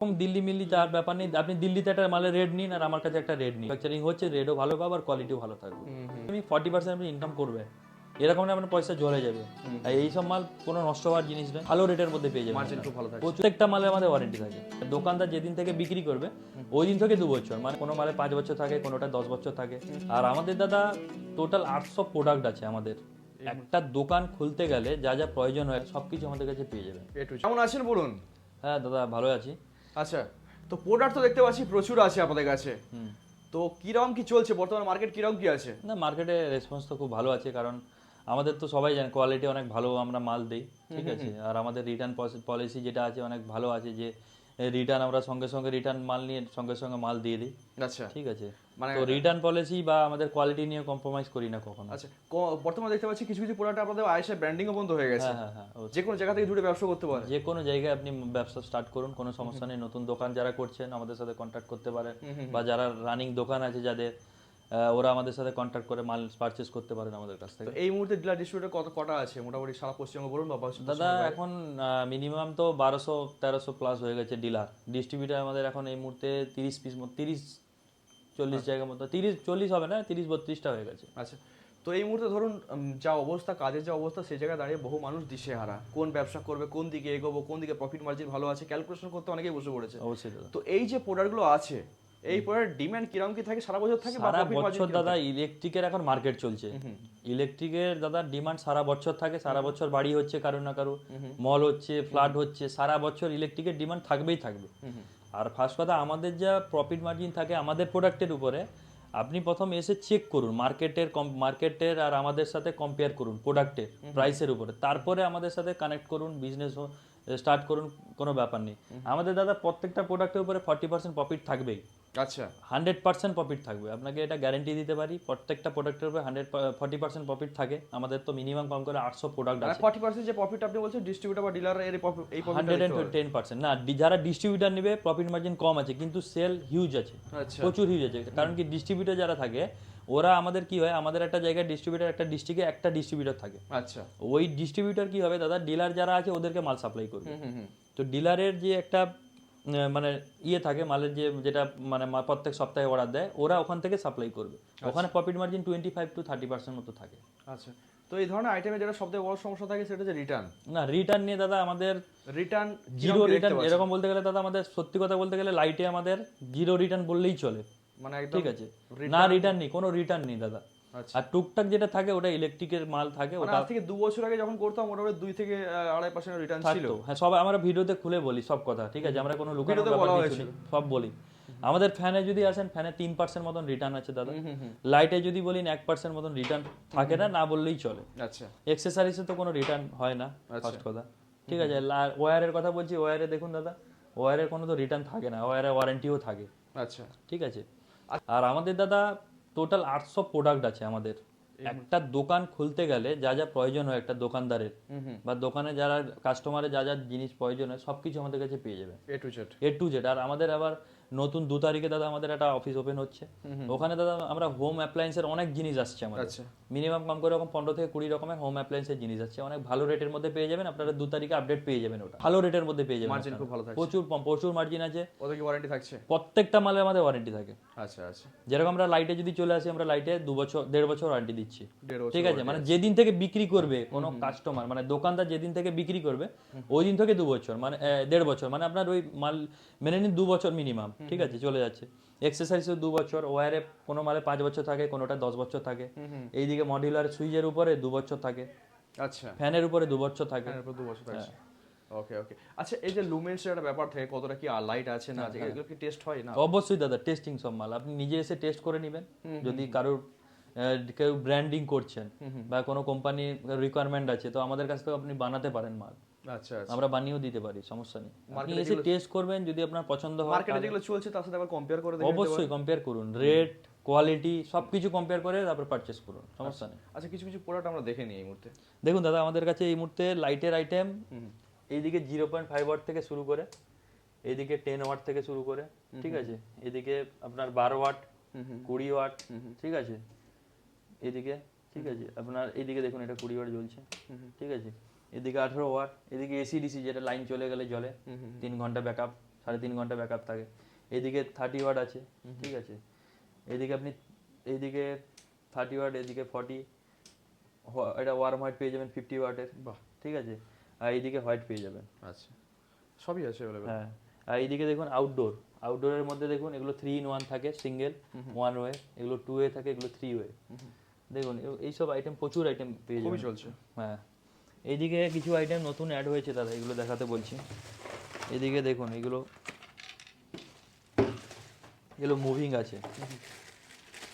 দিল্লি মিল্লি যার ব্যাপার নেই, আপনি দিল্লিতে একটা মালের রেট নিন আর আমার কাছে একটা রেট নিন, ম্যানুফ্যাকচারিং হচ্ছে, রেটও ভালো পাবো আর কোয়ালিটিও ভালো থাকবে। আপনি 40% আপনি ইনকাম করবে, এরকম না আপনার পয়সা জ্বলে যাবে। আর এইসব মাল কোনো নষ্ট হওয়ার জিনিস নয়, ভালো রেটের মধ্যে পেয়ে যাবেন। মার্জিন খুব ভালো থাকে। প্রত্যেকটা মালে আমাদের ওয়ারেন্টি থাকে। দোকানদার যেদিন থেকে বিক্রি করবে ওই দিন থেকে 2 বছর, মানে কোনো মালে 5 বছর থাকে, কোনোটা 10 বছর থাকে। আর আমাদের দাদা টোটাল 800 প্রোডাক্ট আছে আমাদের। একটা দোকান খুলতে গেলে যা যা প্রয়োজন হয় সবকিছু আমাদের কাছে পেয়ে যাবেন। কেমন আছেন বলুন? হ্যাঁ দাদা, ভালো আছি। আচ্ছা, তো প্রোডাক্ট তো দেখতে পাচ্ছি প্রচুর আছে আপনাদের কাছে। তো কিরকম কি চলছে বর্তমান মার্কেট, কিরকম কি আছে? না, মার্কেটে রেসপন্স তো খুব ভালো আছে, কারণ আমাদের তো সবাই জানে কোয়ালিটি অনেক ভালো, আমরা মাল দিই, ঠিক আছে। আর আমাদের রিটার্ন পলিসি যেটা আছে অনেক ভালো আছে, যে রিটার্ন আমরা সঙ্গে সঙ্গে রিটার্ন মাল নিয়ে সঙ্গে সঙ্গে মাল দিয়ে দিই। আচ্ছা, ঠিক আছে, মানে তো রিটার্ন পলিসি বা আমাদের কোয়ালিটি নিয়ে কম্প্রোমাইজ করি না কখনো। আচ্ছা, বর্তমানে দেখতে পাচ্ছি কিছু কিছু প্রোডাক্ট আপনাদের আইএসআই ব্র্যান্ডিংও বন্ধ হয়ে গেছে। হ্যাঁ হ্যাঁ হ্যাঁ, যে কোনো জায়গা থেকে জুড়ে ব্যবসা করতে পারে। যে কোনো জায়গায় আপনি ব্যবসা স্টার্ট করুন, কোনো সমস্যা নেই। নতুন দোকান যারা করছেন আমাদের সাথে কন্ট্যাক্ট করতে পারেন, বা যারা রানিং দোকান আছে যাদের, ওরা আমাদের সাথে কন্ট্যাক্ট করে মাল পারচেস করতে পারেন আমাদের কাছ থেকে। তো এই মুহূর্তে ডিলার ডিস্ট্রিবিউটর কটা আছে মোটামুটি সারা পশ্চিমবঙ্গ বলুন বা দাদা এখন মিনিমাম তো 1200-1300 প্লাস হয়ে গেছে ডিলার। ডিস্ট্রিবিউটার আমাদের এখন এই মুহূর্তে 30-40 জায়গার মতো, 30-40 হবে না, 30-32টা হয়ে গেছে। আচ্ছা, তো এই মুহূর্তে ধরুন যা অবস্থা, কাজের যা অবস্থা, সেই জায়গায় দাঁড়িয়ে বহু মানুষ দিশেহারা, কোন ব্যবসা করবে, কোন দিকে এগোবো, কোন দিকে প্রফিট মার্জিন ভালো আছে, ক্যালকুলেশন করতে অনেকেই বসে পড়েছে। অবশ্যই দাদা। তো এই যে প্রোডাক্টগুলো আছে, এই প্রোডাক্ট ডিমান্ড কিরকম কি থাকে, সারা বছর থাকে বা সারা প্রফিট মার্জিন বছর দাদা ইলেকট্রিকের এখন মার্কেট চলছে। ইলেকট্রিকের দাদা ডিমান্ড সারা বছর থাকে, সারা বছর বাড়ি হচ্ছে কারো না কারো, মল হচ্ছে, ফ্ল্যাট হচ্ছে, সারা বছর ইলেকট্রিকের ডিমান্ড থাকবেই থাকবে। আর ফার্স্ট কথা, আমাদের যা প্রফিট মার্জিন থাকে আমাদের প্রোডাক্টের উপরে, আপনি প্রথম এসে চেক করুন মার্কেটের আর আমাদের সাথে কম্পেয়ার করুন প্রোডাক্টের প্রাইসের উপরে, তারপরে আমাদের সাথে কানেক্ট করুন, বিজনেস স্টার্ট করুন, কোনো ব্যাপার নেই। আমাদের দাদা প্রত্যেকটা প্রোডাক্টের উপরে 40% প্রফিট থাকবেই। আচ্ছা, 100% প্রফিট থাকবে, আপনাকে এটা গ্যারেন্টি দিতে পারি। প্রত্যেকটা প্রোডাক্টের উপরে 40% প্রফিট থাকে। আমাদের তো মিনিমাম কম করে 800 প্রোডাক্ট আছে। 40% যে প্রফিট আপনি বলছেন ডিস্ট্রিবিউটর বা ডিলার এই প্রফিট 110% না, যারা ডিস্ট্রিবিউটার নেবে প্রফিট মার্জিন কম আছে, কিন্তু সেল হিউজ আছে, আচ্ছা, প্রচুর হিউজ আছে। কারণ কি, ডিস্ট্রিবিউটার যারা থাকে ওরা, আমাদের কি হয়, আমাদের একটা জায়গায় ডিস্ট্রিবিউটার, একটা ডিস্ট্রিক্টে একটা ডিস্ট্রিবিউটার থাকে। আচ্ছা, ওই ডিস্ট্রিবিউটার কি হবে দাদা, ডিলার যারা আছে ওদেরকে মাল সাপ্লাই করবে। তো ডিলারের যে একটা মানে ইয়ে থাকে মালের, যেটা মানে প্রত্যেক সপ্তাহে অর্ডার দেয়, ওরা ওখান থেকে সাপ্লাই করবে। ওখানে প্রফিট মার্জিন 25-30% মতো থাকে। আচ্ছা, তো এই ধরনের আইটেমে যেটা সবথেকে বড় সমস্যা থাকে সেটা হচ্ছে রিটার্ন। না, রিটার্ন নিয়ে দাদা আমাদের রিটার্ন জিরো রিটার্ন, এরকম বলতে গেলে দাদা আমাদের সত্যি কথা বলতে গেলে লাইটে আমাদের জিরো রিটার্ন বললেই চলে, মানে একদম ঠিক আছে। না রিটার্ন নেই, কোনো রিটার্ন নেই দাদা। আচ্ছা, আর টুকটাক যেটা থাকে ওটা ইলেকট্রিকের মাল থাকে, মানে ওটা আজ থেকে 2 বছর আগে যখন করতাম মোটামুটি 2 থেকে 2.5% রিটার্ন ছিল। থাকতো। হ্যাঁ, সব আমরা ভিডিওতে খুলে বলি সব কথা, ঠিক আছে, আমরা কোনো লুকানোর ভিডিওতে ব্যাপার বলা নেই, হয়েছিল। সব বলি। আমাদের ফ্যানে যদি আসেন, ফ্যানে 3% মতন রিটার্ন আছে দাদা। লাইটে যদি বলি 1% মতন রিটার্ন থাকে, না না বললেই চলে। আচ্ছা, এক্সেসরিজে তো কোনো রিটার্ন হয় না, ফার্স্ট কথা, ঠিক আছে। ওয়্যারের কথা বলছি, ওয়্যারে দেখুন দাদা, ওয়্যারের কোনো তো রিটার্ন থাকে না, ওয়্যারে ওয়ারেন্টিও থাকে, আচ্ছা, ঠিক আছে। আর আমাদের দাদা টোটাল 800 প্রোডাক্ট আছে আমাদের। একটা দোকান খুলতে গেলে যা যা প্রয়োজন হয় একটা দোকানদারের, বা দোকানে যারা কাস্টমারের যা যা জিনিস প্রয়োজন হয় সবকিছু আমাদের কাছে পেয়ে যাবে, A to Z. A to Z। আর আমাদের আবার নতুন 2 তারিখে দাদা আমাদের একটা অফিস ওপেন হচ্ছে, ওখানে দাদা আমরা হোম অ্যাপ্লায়েন্সের অনেক জিনিস আসছে আমাদের। আচ্ছা, মিনিমাম কম করে 15 থেকে 20 রকমের হোম অ্যাপ্লায়েন্সের জিনিস আছে, অনেক ভালো রেটের মধ্যে পেয়ে যাবেন। আপনারা 2 তারিখে আপডেট পেয়ে যাবেন, ওটা ভালো রেটের মধ্যে পেয়ে যাবেন। মার্জিন খুব ভালো থাকে। প্রচুর প্রচুর মার্জিন আছে, ওদের কি ওয়ারেন্টি থাকছে? প্রত্যেকটা মালে আমাদের ওয়ারেন্টি থাকে। আচ্ছা, আচ্ছা, যেরকম আমরা লাইটে যদি চলে আসি, আমরা লাইটে 2 বছর 1.5 বছর ওয়ারেন্টি দিচ্ছি, 1.5 বছর ঠিক আছে। মানে যেদিন থেকে বিক্রি করবে কোনো কাস্টমার, মানে দোকানদার যেদিন থেকে বিক্রি করবে ওই দিন থেকে 2 বছর, মানে 1.5 বছর, মানে আপনার ওই মাল মেনে নিন 2 বছর মিনিমাম, ঠিক আছে, চলে যাচ্ছে। এক্সারসাইজও 2 বছর, ওয়ারে কোনো মালে 5 বছর থাকে, কোনোটা 10 বছর থাকে। এইদিকে মডিউলার সুইচের উপরে 2 বছর থাকে, আচ্ছা, ফ্যানের উপরে 2 বছর থাকে। এর উপর 2 বছর থাকছে। ওকে, ওকে। আচ্ছা, এই যে লুমেন্স এর একটা ব্যাপার থাকে, কতটা কি লাইট আছে না আছে, এগুলো কি টেস্ট হয় না? অবশ্যই দাদা, টেস্টিং সব মাল আপনি নিজে এসে টেস্ট করে নেবেন। যদি কারোর কেউ ব্র্যান্ডিং করছেন বা কোনো কোম্পানির রিকোয়ারমেন্ট আছে, তো আমাদের কাছ থেকে আপনি বানাতে পারেন মাল, আচ্ছা, আচ্ছা। আমরা বানিয়েও দিতে পারি, সমস্যা নেই। আপনি এসে টেস্ট করবেন, যদি আপনার পছন্দ হয় মার্কেটে যেগুলো চলছে তার সাথে আবার কম্পেয়ার করে দেখে। অবশ্যই কম্পেয়ার করুন, রেট কোয়ালিটি সবকিছু কম্পেয়ার করে তারপর পারচেস করুন, সমস্যা নেই। আচ্ছা, কিছু কিছু প্রোডাক্ট আমরা দেখে নিই এই মুহূর্তে। দেখুন দাদা, আমাদের কাছে এই মুহূর্তে লাইটের আইটেম এইদিকে 0.5 ওয়াট থেকে শুরু করে, এইদিকে 10 ওয়াট থেকে শুরু করে, ঠিক আছে। এদিকে আপনার 12 ওয়াট, 20 ওয়াট, ঠিক আছে। এদিকে, ঠিক আছে, আপনার এইদিকে দেখুন এটা 20 ওয়াট জ্বলছে, ঠিক আছে। এদিকে 18 ওয়াট, এদিকে এসি ডিসি, যেটা লাইন চলে গেলে জ্বলে, 3 ঘন্টা ব্যাকআপ, 3.5 ঘন্টা ব্যাকআপ থাকে। এদিকে 30 ওয়াট আছে, ঠিক আছে। এদিকে আপনি এইদিকে 30 ওয়াট, এদিকে 40, এটা ওয়ার্ম হোয়াইট পেয়ে যাবেন 50 ওয়াটের, বাহ, ঠিক আছে। আর এইদিকে হোয়াইট পেয়ে যাবেন। আচ্ছা, সবই আছে অ্যাভেলেবল। হ্যাঁ, আর এইদিকে দেখুন আউটডোরের মধ্যে দেখুন এগুলো 3-in-1 থাকে, সিঙ্গেল 1 ওয়ে, এগুলো 2 ওয়ে থাকে, এগুলো 3 ওয়ে। দেখুন এইসব আইটেম, প্রচুর আইটেম পেয়ে খুবই যাবেন। চলছে। হ্যাঁ, এইদিকে কিছু আইটেম নতুন অ্যাড হয়েছে দাদা, এগুলো দেখাতে বলছি। এদিকে দেখুন এগুলো মুভিং আছে,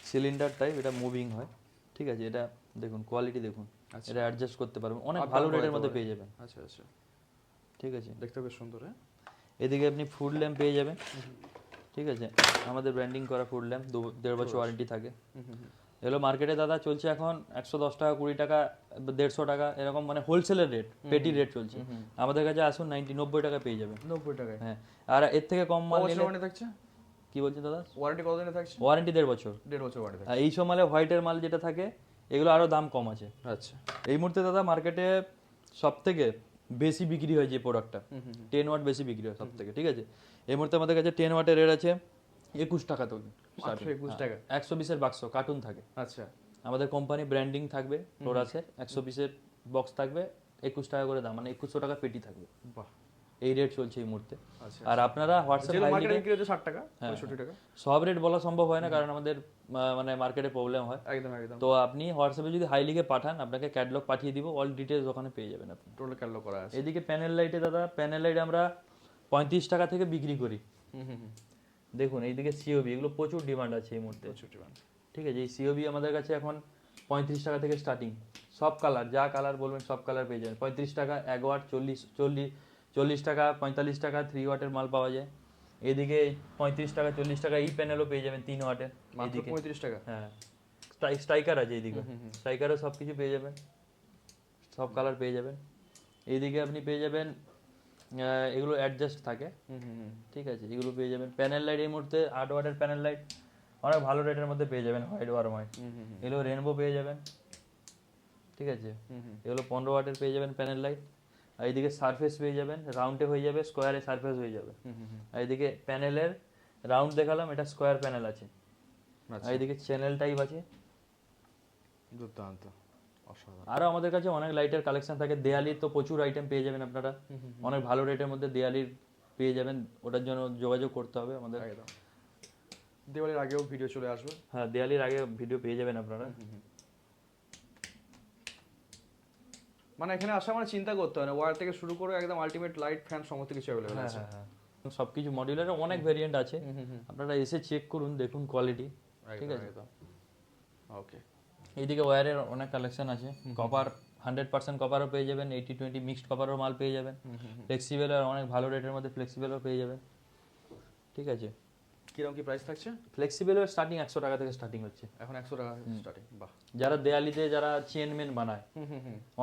সিলিন্ডার টাইপ, এটা মুভিং হয়, ঠিক আছে। এটা দেখুন কোয়ালিটি দেখুন, আচ্ছা। এটা অ্যাডজাস্ট করতে পারবেন, অনেক Up down ভালো করা রেটের যেতে মধ্যে পারে। পেয়ে যাবেন, আচ্ছা আচ্ছা, ঠিক আছে। দেখতে বেশ সুন্দর। হ্যাঁ, এদিকে আপনি ফুড ল্যাম্প পেয়ে যাবেন, ঠিক আছে। আমাদের ব্র্যান্ডিং করা ফুড ল্যাম্প, 1.5 বছর ওয়ারেন্টি থাকে। এগুলো মার্কেটে দাদা চলছে এখন 110 টাকা, 20 টাকা, 150 টাকা, এরকম মানে হোলসেলের রেট, পেটি রেট চলছে। আমাদের কাছে আসুন 90 টাকা পেয়ে যাবেন। 90 টাকায়। হ্যাঁ, আর এর থেকে কম মাল কত বছর নিলে, ওয়ারেন্টি থাকছে? কি বলছেন দাদা? ওয়ারেন্টি কতদিনে থাকছে? ওয়ারেন্টি 1.5 বছর। 1.5 বছর ওয়ারেন্টি আর এই সব মালে হোয়াইটের মাল যেটা থাকে, এগুলো আরো দাম কম আছে। থাকছে। আচ্ছা, এই মুহূর্তে দাদা মার্কেটে সব থেকে বেশি বিক্রি হয় যে প্রোডাক্টটা, 10 ওয়াট বেশি বিক্রি হয় সব থেকে, ঠিক আছে। এই মুহূর্তে আমাদের কাছে 10 ওয়াটের রেট আছে 21 টাকা তো, মাত্র 21 টাকা। 120-এর বাক্স কার্টুন থাকে। আচ্ছা, আমাদের কোম্পানি ব্র্যান্ডিং থাকবে, টোরাসের 120-এর বক্স থাকবে, 21 টাকা করে দাম, মানে 2100 টাকা পেটি থাকবে। বাহ, এই রেট চলছে এই মুহূর্তে। আচ্ছা। আর আপনারা হোয়াটসঅ্যাপ যেগুলো হাই মার্কেটে লিখে, বিক্রি হচ্ছে 60 টাকা, 65 টাকা। সব রেট বলা সম্ভব হয় না, কারণ আমাদের মানে মার্কেটে প্রবলেম হয়। একদম একদম। তো আপনি হোয়াটসঅ্যাপে যদি হাই লিখে পাঠান, আপনাকে ক্যাটালগ পাঠিয়ে দিব, অল ডিটেলস ওখানে পেয়ে যাবেন আপনি। টোটাল ক্যাটালগ করা আছে। এদিকে প্যানেল লাইটে দাদা, প্যানেল লাইট আমরা 35 টাকা থেকে বিক্রি করি। দেখুন এইদিকে সিওবি, এগুলো প্রচুর ডিমান্ড আছে এই মুহূর্তে, ঠিক আছে। এই সিওবি আমাদের কাছে এখন 35 টাকা থেকে স্টার্টিং, সব কালার, যা কালার বলবেন সব কালার পেয়ে যাবেন। 35 টাকা 1 ওয়াট, 40 টাকা, 45 টাকা 3 ওয়াটের মাল পাওয়া যায়। এদিকে 35 টাকা 40 টাকা এই প্যানেলও পেয়ে যাবেন 3 ওয়াটের। মাত্র 35 টাকা। হ্যাঁ, স্ট্রাইকার আছে এইদিকে, স্ট্রাইকারও সব কিছু পেয়ে যাবেন, সব কালার পেয়ে যাবেন। এইদিকে আপনি পেয়ে যাবেন এগুলো অ্যাডজাস্ট থাকে, ঠিক আছে, এগুলো পেয়ে যাবেন। প্যানেল লাইট এই মুহূর্তে 8 ওয়াটের প্যানেল লাইট অনেক ভালো রেটের মধ্যে পেয়ে যাবেন, হোয়াইট ওয়ার্ম হোয়াইট। এগুলো রেনবো পেয়ে যাবেন, ঠিক আছে। এগুলো 15 ওয়াটের পেয়ে যাবেন প্যানেল লাইট। আর এইদিকে সারফেস পেয়ে যাবেন, রাউন্ডে হয়ে যাবে, স্কোয়ারে সারফেস হয়ে যাবে। আর এইদিকে প্যানেলের রাউন্ড দেখালাম, এটা স্কোয়ার প্যানেল আছে। আর এইদিকে চ্যানেল টাইপ আছে। দুর্দান্ত, অসাধারণ। আরও আমাদের কাছে অনেক লাইটের কালেকশন থাকে। দেয়ালির তো প্রচুর আইটেম পেয়ে যাবেন আপনারা, অনেক ভালো রেটের মধ্যে দেয়ালির পেয়ে যাবেন, ওটার জন্য যোগাযোগ করতে হবে আমাদের। একদম, দিওয়ালির আগেও ভিডিও চলে আসবে। হ্যাঁ, দেয়ালির আগে ভিডিও পেয়ে যাবেন আপনারা। মানে এখানে আসা মানে চিন্তা করতে হয় না, ওয়্যার থেকে শুরু করে একদম আলটিমেট লাইট, ফ্যান সমস্ত কিছু অ্যাভেলেবল আছে। হ্যাঁ, সবকিছু মডিউলার অনেক ভেরিয়েন্ট আছে, আপনারা এসে চেক করুন, দেখুন কোয়ালিটি, ঠিক আছে। ওকে, এইদিকে ওয়্যারের অনেক কালেকশন আছে। কপার 100% কপারও পেয়ে যাবেন, 80-20 মিক্সড কপারও মাল পেয়ে যাবেন। ফ্লেক্সিবলের অনেক ভালো রেটের মধ্যে ফ্লেক্সিবলও পেয়ে যাবেন, ঠিক আছে। কিরকম কি প্রাইস থাকছে? ফ্লেক্সিবলের স্টার্টিং 100 টাকা থেকে স্টার্টিং হচ্ছে এখন 100 টাকা স্টার্টিং। বাহ, যারা দেয়ালিতে যারা চেনমেন বানায়,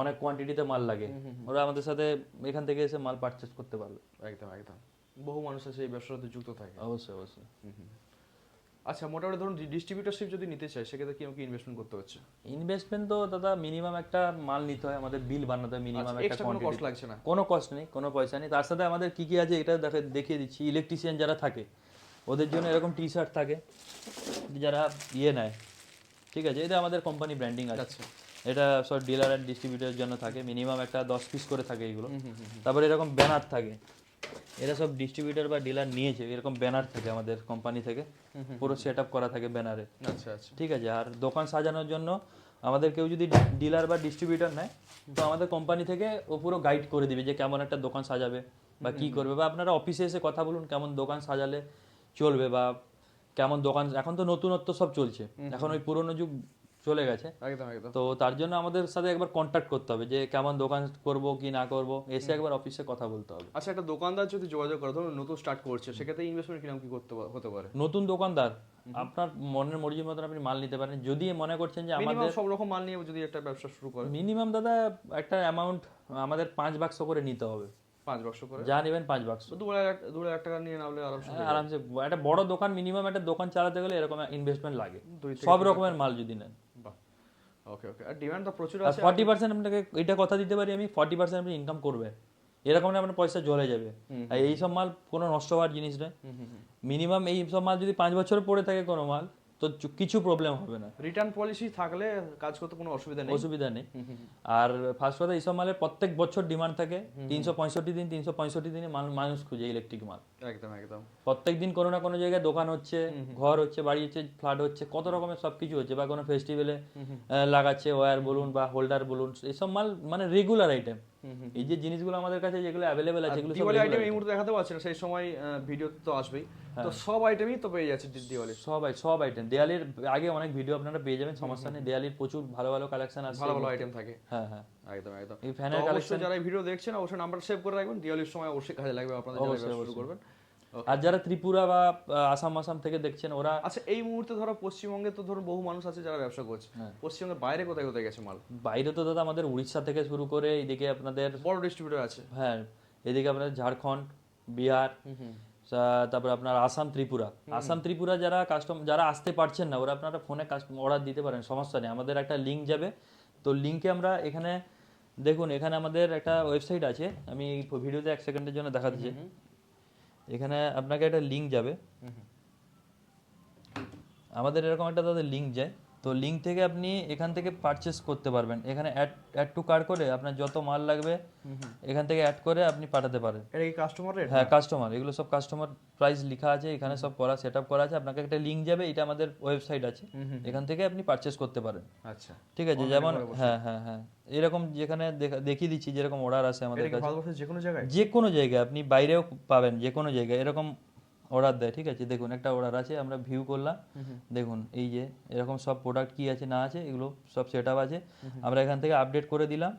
অনেক কোয়ান্টিটিতে মাল লাগে, ওরা আমাদের সাথে এখান থেকে এসে মাল পারচেজ করতে পারবে। একদম একদম, বহু মানুষ আছে এই ব্যবসার সাথে যুক্ত থাকে। অবশ্যই অবশ্যই। আচ্ছা, মোটামুটি ধরুন ডিস্ট্রিবিউটরশিপ যদি নিতে চাই, সেক্ষেত্রে কিরকম কি ইনভেস্টমেন্ট করতে হচ্ছে? ইনভেস্টমেন্ট তো দাদা মিনিমাম একটা মাল নিতে হয়, আমাদের বিল বানাতে হয় মিনিমাম একটা এক্সট্রা কোনো কস্ট কোয়ান্টিটি, লাগছে না? কোনো কস্ট নেই, কোনো পয়সা নেই। তার সাথে আমাদের কি কি আছে এটা দেখিয়ে দিচ্ছি। ইলেকট্রিশিয়ান যারা থাকে ওদের জন্য এরকম টি শার্ট থাকে, যারা নেয়, ঠিক আছে। এটা আমাদের কোম্পানি ব্র্যান্ডিং আছে। আচ্ছা, এটা সব ডিলার অ্যান্ড ডিস্ট্রিবিউটারের জন্য থাকে, মিনিমাম একটা 10 পিস করে থাকে এগুলো। তারপরে এরকম ব্যানার থাকে, এরা সব ডিস্ট্রিবিউটার বা ডিলার নিয়েছে, এরকম ব্যানার থাকে আমাদের কোম্পানি থেকে, পুরো সেট আপ করা থাকে ব্যানারে, আচ্ছা আচ্ছা, ঠিক আছে। আর দোকান সাজানোর জন্য আমাদের কেউ যদি ডিলার বা ডিস্ট্রিবিউটার নেয়, তো আমাদের কোম্পানি থেকে ও পুরো গাইড করে দিবে যে কেমন একটা দোকান সাজাবে বা কি করবে, বা আপনারা অফিসে এসে কথা বলুন কেমন দোকান সাজালে চলবে, বা কেমন দোকান। এখন তো নতুনত্ব সব চলছে, এখন ওই পুরোনো যুগ চলে গেছে। একদম একদম। তো তার জন্য আমাদের সাথে একবার কন্ট্যাক্ট করতে হবে যে কেমন দোকান করব কি না করব, এসে একবার অফিসে কথা বলতে হবে। আচ্ছা, একটা দোকানদার যদি যোগাযোগ করে, ধরুন নতুন স্টার্ট করছে, সেক্ষেত্রে ইনভেস্টমেন্ট কিরকম কি হতে পারে? নতুন দোকানদার আপনার মনের মর্জির মতন আপনি মাল নিতে পারেন, যদি মনে করছেন যে আমাদের সব রকম মাল নিয়ে যদি একটা ব্যবসা শুরু করে, মিনিমাম দাদা একটা অ্যামাউন্ট আমাদের 5 বাক্স করে নিতে হবে। 5 বাক্স করে যা নেবেন 5 বাক্স, 2,000 টাকা নিয়ে নামলে আরামসে আরামসে। একটা বড় দোকান মিনিমাম একটা দোকান চালাতে গেলে এরকম ইনভেস্টমেন্ট লাগে, 2 থেকে সব রকমের মাল যদি নেন। বাহ, ওকে ওকে। আর ডিমান্ড তো প্রচুর আর আছে। 40% আপনাকে এটা কথা দিতে পারি আমি, 40% আপনি ইনকাম করবে এরকম না আপনার পয়সা জ্বলে যাবে। আর এই সব মাল কোনো নষ্ট হওয়ার জিনিস নয়। মিনিমাম এই সব মাল যদি 5 বছর পরে থাকে কোনো মাল, তো কিছু প্রবলেম হবে না, রিটার্ন পলিসি থাকলে কাজ করতে কোনো অসুবিধা নেই। অসুবিধা নেই। আর ফার্স্ট কথা এইসব মালের প্রত্যেক বছর ডিমান্ড থাকে, 365 দিনে মানুষ খুঁজে ইলেকট্রিক মাল। একদম একদম। প্রত্যেক দিন কোনো না কোনো জায়গায় দোকান হচ্ছে, ঘর হচ্ছে, বাড়ি হচ্ছে, ফ্ল্যাট হচ্ছে, কত রকমের সবকিছু হচ্ছে, বা কোনো ফেস্টিভ্যালে লাগাচ্ছে ওয়্যার বলুন বা হোল্ডার বলুন, এইসব মাল মানে রেগুলার আইটেম। এই যে জিনিসগুলো আমাদের কাছে যেগুলো অ্যাভেলেবেল আছে, এগুলো সব দিওয়ালি আইটেম regular এই মুহূর্তে দেখাতে পারছি না, সেই সময় ভিডিও তো আসবেই, তো সব আইটেমই তো পেয়ে যাচ্ছে দিওয়ালি। সব আইটেম দেয়ালির আগে অনেক ভিডিও আপনারা পেয়ে যাবেন, সমস্যা নেই। দেয়ালির প্রচুর ভালো ভালো কালেকশন আছে, ভালো ভালো আইটেম থাকে। হ্যাঁ হ্যাঁ। একদম একদম। এই তো ফ্যানের অবশ্যই কালেকশন, যারা এই ভিডিও দেখছেন অবশ্যই নাম্বার সেভ করে রাখবেন, দিওয়ালির সময় অবশ্যই কাজে লাগবে আপনাদের যারা ব্যবসা শুরু করবেন। আর যারা ত্রিপুরা বা আসাম থেকে দেখছেন ওরা, আচ্ছা এই মুহূর্তে ধরো পশ্চিমবঙ্গে তো ধরো বহু মানুষ আছে যারা ব্যবসা করছে, পশ্চিমবঙ্গের বাইরে কোথায় কোথায় গেছে মাল? বাইরে তো দাদা আমাদের উড়িষ্যা থেকে শুরু করে এইদিকে আপনাদের, বড় ডিস্ট্রিবিউটর আছে। হ্যাঁ এদিকে আপনাদের ঝাড়খণ্ড, বিহার, তারপর আপনার আসাম ত্রিপুরা যারা যারা আসতে পারছেন না, ওরা আপনারা ফোনে অর্ডার দিতে পারেন, সমস্যা নেই। আমাদের একটা লিঙ্ক যাবে, তো লিঙ্কে আমরা এখানে দেখুন, এখানে আমাদের একটা ওয়েবসাইট আছে, আমি এই ভিডিওতে 1 সেকেন্ডের জন্য দেখাচ্ছি। এখানে আপনাকে একটা লিঙ্ক যাবে, আমাদের এরকম একটা তাদের লিঙ্ক যায়, তো লিঙ্ক থেকে আপনি এখান থেকে পারচেস করতে পারবেন। এখানে অ্যাড টু কার্ট করে আপনার যত মাল লাগবে এখান থেকে অ্যাড করে আপনি পাঠাতে পারেন। এটা কি কাস্টমার রেট? হ্যাঁ কাস্টমার, এগুলো সব কাস্টমার প্রাইস লেখা আছে এখানে, সব করা সেটআপ করা আছে। আপনাকে একটা লিঙ্ক যাবে, এটা আমাদের ওয়েবসাইট আছে, এখান থেকে আপনি পারচেস করতে পারেন। আচ্ছা ঠিক আছে, যেমন হ্যাঁ হ্যাঁ হ্যাঁ, এরকম যেখানে দেখিয়ে দিচ্ছি যেরকম অর্ডার আছে আমাদের কাছে, ভারতবর্ষের যে কোনো জায়গায়, যে কোনো জায়গায় আপনি বাইরেও পাবেন, যে কোনো জায়গায় এরকম অর্ডার দেয়। ঠিক আছে, দেখুন একটা অর্ডার আছে, আমরা ভিউ করলাম, দেখুন এই যে এরকম সব প্রোডাক্ট কি আছে না আছে এগুলো সব সেটআপ আছে, আমরা এখান থেকে আপডেট করে দিলাম।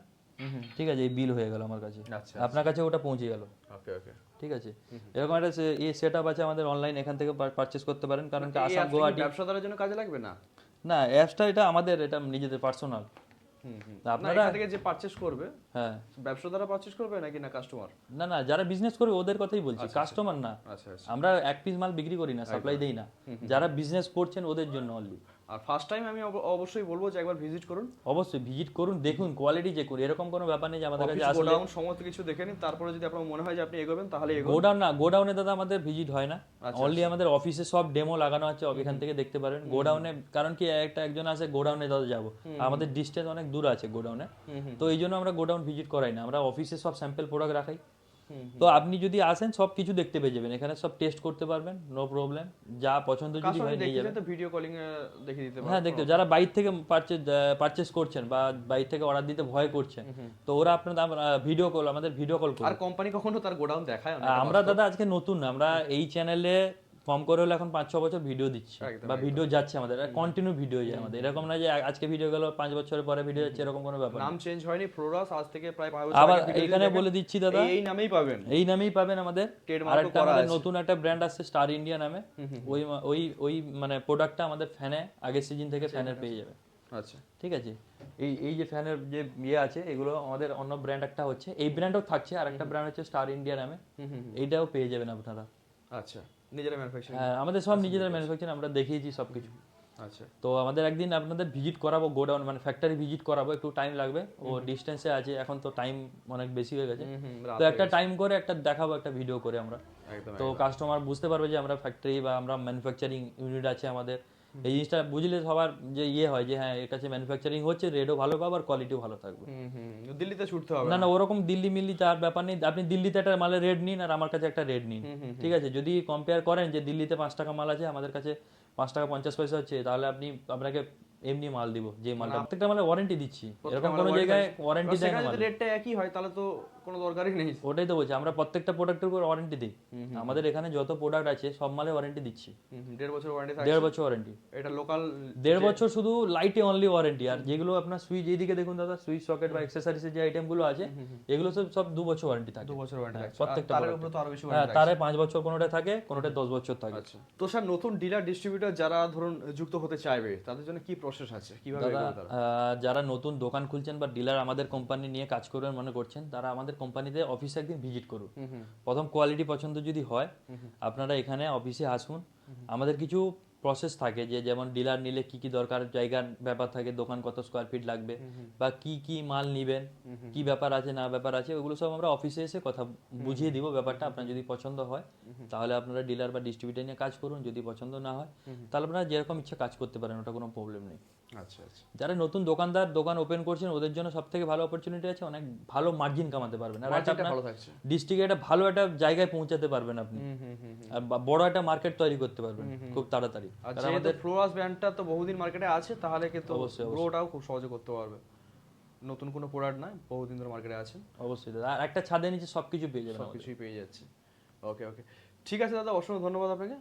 ঠিক আছে, এই বিল হয়ে গেল আমার কাছে, আচ্ছা আপনার কাছে ওটা পৌঁছে গেল। ওকে ওকে। ঠিক আছে, এরকম একটা এই সেটআপ আছে আমাদের, অনলাইন এখান থেকে পারচেস করতে পারেন। কারণ কি আসাম, গুয়াহাটি, ব্যবসাদারের জন্য কাজে লাগবে না? না অ্যাপসটা এটা আমাদের, এটা নিজেদের পার্সোনাল। আপনারা এখান থেকে যে পারচেজ করবে, হ্যাঁ ব্যবসাদাররা পারচেজ করবে নাকি না কাস্টমার? না যারা বিজনেস করবে ওদের কথাই বলছি, কাস্টমার না। আচ্ছা আচ্ছা। আমরা এক পিস মাল বিক্রি করি না, সাপ্লাই দেই না, যারা বিজনেস করছেন ওদের জন্য অনলি। আর ফার্স্ট টাইম আমি অবশ্যই বলবো যে একবার ভিজিট করুন, অবশ্যই ভিজিট করুন, দেখুন কোয়ালিটি চেক করুন, এরকম কোনো ব্যাপার নেই যে আমাদের কাছে আসলে গোডাউন সমস্ত কিছু দেখে নিন, তারপরে যদি আপনার মনে হয় যে আপনি এগোবেন তাহলে এগোন। গোডাউনে দাদা আমাদের ভিজিট হয় না, অনলি আমাদের অফিসে সব ডেমো লাগানো আছে, এখান থেকে দেখতে পারেন। গোডাউনে কারণ কি একজন আছে গোডাউনে দাদা যাবো, আমাদের ডিস্টেন্স অনেক দূর আছে গোডাউনে, তো এই জন্য আমরা গোডাউন ভিজিট করাই না, আমরা অফিসে সব স্যাম্পল প্রোডাক্ট রাখাই। তো আপনি যদি আসেন সব কিছু দেখতে পেয়ে যাবেন, এখানে সব টেস্ট করতে পারবেন, নো প্রবলেম, যা পছন্দ যদি হয় নিয়ে যাবেন। তো ভিডিও কলিং এ দেখিয়ে দিতে পারবেন। হ্যাঁ দেখতে, যারা বাইরে থেকে পারচেজ করছেন বা বাইরে থেকে অর্ডার দিতে ভয় করছেন, তো ওরা আপনার ভিডিও কল, আমাদের ভিডিও কল করুন। আর কোম্পানি কখনো তার গোডাউন দেখায় না। আমরা দাদা আজকে নতুন না, আমরা এই চ্যানেলে কম করে হলে এখন 5-6 বছর ভিডিও দিচ্ছি, বা ভিডিও যাচ্ছে আমাদের, কন্টিনিউ ভিডিও যায় আমাদের, এরকম না যে আজকে ভিডিও গেল 5 বছরের পরে ভিডিও যাচ্ছে, এরকম কোনো ব্যাপার না। নাম চেঞ্জ হয়নি, ফ্লোরাস আজ থেকে প্রায় 5 বছর আবার আগে video এখানে দেখেন, বলে দিচ্ছি দাদা, এই নামেই পাবেন, এই নামেই পাবেন আমাদের। Trademark আরেকটা করা আমাদের আছে। নতুন একটা ব্র্যান্ড আসছে স্টার ইন্ডিয়া নামে, ওই ওই ওই মানে প্রোডাক্টটা আমাদের ফ্যানে আগের সিজন থেকে ফ্যানের পেয়ে যাবে। আচ্ছা ঠিক আছে, এই যে ফ্যানের যে ইয়ে আছে এগুলো আমাদের অন্য ব্র্যান্ড একটা হচ্ছে, এই ব্র্যান্ডও থাকছে, আর একটা ব্র্যান্ড হচ্ছে স্টার ইন্ডিয়া নামে, এইটাও পেয়ে যাবেন আপনারা। আচ্ছা, নিজেরা ম্যানুফ্যাকচারিং? হ্যাঁ আমাদের সব নিজেদের ম্যানুফ্যাকচার, আমরা দেখিয়েছি সবকিছু। আচ্ছা, তো আমাদের একদিন আপনাদের ভিজিট করাবো, গোডাউন মানে ফ্যাক্টরি ভিজিট করাবো, একটু টাইম লাগবে, ও ডিস্টেন্সে আছে, এখন তো টাইম অনেক বেশি হয়ে গেছে, তো একটা টাইম করে একটা দেখাবো, একটা ভিডিও করে আমরা, একদম। তো কাস্টমার বুঝতে পারবে যে আমরা ফ্যাক্টরি বা আমরা ম্যানুফ্যাকচারিং ইউনিট আছে আমাদের। এই জিনিসটা বুঝলে সবার যে ইয়ে হয় যে হ্যাঁ এর কাছে ম্যানুফ্যাকচারিং হচ্ছে, রেটও ভালো পাবো আর কোয়ালিটিও ভালো থাকবে। দিল্লিতে ছুটতে হবে না ওরকম দিল্লি মিল্লি তার ব্যাপার নেই, আপনি দিল্লিতে একটা মালের রেট নিন আর আমার কাছে একটা রেট নিন, ঠিক আছে। যদি কম্পেয়ার করেন যে দিল্লিতে 5 টাকা মাল আছে, আমাদের কাছে 5 টাকা 50 পয়সা হচ্ছে, তাহলে আপনাকে এমনি মাল দিব, যে মালটা প্রত্যেকটা মালে ওয়ারেন্টি দিচ্ছি, এরকম কোনো জায়গায় ওয়ারেন্টি দেয় না। যদি রেটটা একই হয় তাহলে তো কোনো দরকারই নেই। ওটাই তো বলছি, আমরা প্রত্যেকটা প্রোডাক্টের উপর ওয়ারেন্টি দিই, আমাদের এখানে যত প্রোডাক্ট আছে সব মালে ওয়ারেন্টি দিচ্ছি। 1.5 বছর ওয়ারেন্টি থাকে? 1.5 বছর ওয়ারেন্টি। এটা লোকাল 1.5 বছর শুধু লাইটে অনলি ওয়ারেন্টি, আর যেগুলো আপনার সুইচ এইদিকে দেখুন দাদা, সুইচ সকেট বা অ্যাক্সেসরিজের যে আইটেমগুলো আছে এগুলো সব 2 বছর ওয়ারেন্টি থাকে। 2 বছর ওয়ারেন্টি থাকে প্রত্যেকটা তার উপরে তো আরো বেশি হ্যাঁ, তারে 5 বছর কোনোটা থাকে, কোনোটা 10 বছর থাকে। আচ্ছা, তো স্যার নতুন ডিলার ডিস্ট্রিবিউটর যারা ধরুন যুক্ত হতে চাইবে তাদের জন্য কি প্রসেস আছে, কিভাবে এগোবে তারা? যারা নতুন দোকান খুলছেন বা ডিলার আমাদের কোম্পানি নিয়ে কাজ করবেন মনে করছেন, তারা আমাদের কোম্পানিতে অফিসে একদিন ভিজিট করুন। প্রথম কোয়ালিটি পছন্দ যদি হয়, আপনারা এখানে অফিসে আসুন, আমাদের কিছু প্রসেস থাকে যে যেমন ডিলার নিলে কি কি দরকার, জায়গার ব্যাপার থাকে, দোকান কত স্কোয়ার ফিট লাগবে বা কি কি মাল নিবেন, কি ব্যাপার আছে না ব্যাপার আছে, ওগুলো সব আমরা অফিসে এসে কথা বুঝিয়ে দিব ব্যাপারটা। আপনার যদি পছন্দ হয় তাহলে আপনারা ডিলার বা ডিস্ট্রিবিউটার নিয়ে কাজ করুন, যদি পছন্দ না হয় তাহলে আপনারা যেরকম ইচ্ছা কাজ করতে পারেন, ওটা কোনো প্রবলেম নেই। আচ্ছা আচ্ছা। যারা নতুন দোকানদার দোকান ওপেন করছেন ওদের জন্য সব থেকে ভালো অপরচুনিটি আছে, অনেক ভালো মার্জিন কামাতে পারবেন আর মার্জিনটা ভালো থাকছে। ডিস্ট্রিক্টে একটা ভালো একটা জায়গায় পৌঁছাতে পারবেন আপনি, আর বড় একটা মার্কেট তৈরি করতে পারবেন খুব তাড়াতাড়ি। আর যেহেতু ফ্লোরাস ব্র্যান্ডটা তো বহুদিন মার্কেটে আছে, তাহলে কিন্তু অবশ্যই, গ্রোটাও খুব সহজে করতে পারবে। নতুন কোনো প্রোডাক্ট নয়, বহুদিন ধরে মার্কেটে আছে, অবশ্যই দাদা, আর একটা ছাদের নিচে সবকিছু পেয়ে যাবেন আমাদের। সবকিছুই পেয়ে যাচ্ছে। ওকে ওকে, ঠিক আছে দাদা, অসংখ্য ধন্যবাদ আপনাকে।